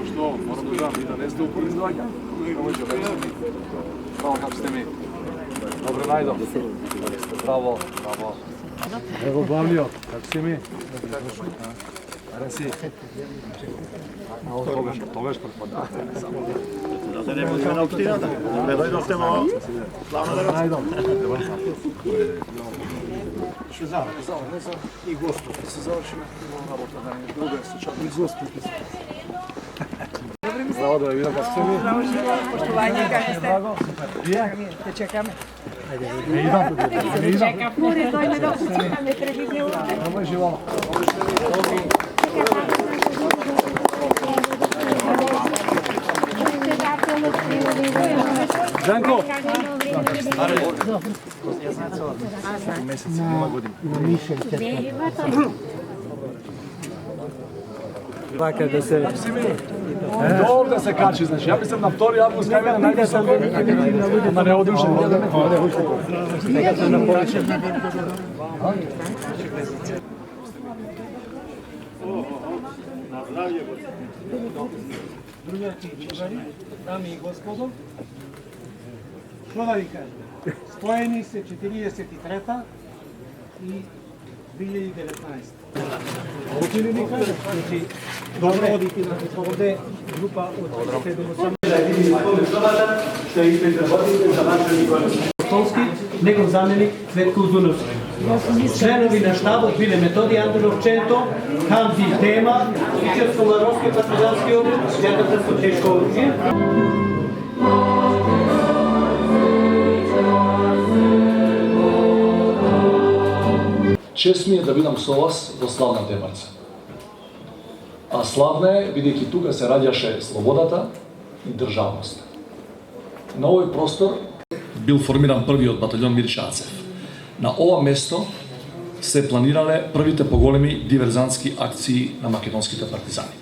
Što, moram da dam i da ne ste upali zdanja. Bravo, kako ste mi? Dobro, Najdo. Bravo, bravo. Evo, Bavljo, kako si mi? Kada si? Toga što podate. Da ne možemo na optirata. Ne dojdem s tema glavno da Najdo. Što za? I gospod. Se završimo. Druga je slučajno. I gospod. Bravo, da vidim kako ste mi. Bravo, poštovanje, kako ste? Te čekame. Ne idam. More, dojme da čekame, previdne uvijek. Ovo je živo. Žanko! Mesec, nema godina. Da se... Ovdje se kači, znači ja bi sam na 2. avgust kaj mene najvisoko, onda ne odušen. Dame i gospodo, što da vi kažem, spojeni se 43. i 2019. Znači, dobro oditi na ovdje grupa od 7-8. Što je ispred prevoditelj za Marko Nikolski, njegov zamjenik Cvetko Uzunovski. Članovi na štabu bile Metodij Andronov-Čento, Hamzil Tema, Ičersko-Marovski partizanski obrok, Svjatokrsko teško oružje. Čest mi je da vidam so vas do slavna Демарца. А славна е, бидејќи тука се раѓаше слободата и државноста. На овој простор бил формиран првиот батальон Миришацев. На ова место се планирале првите поголеми диверзантски акции на македонските партизани.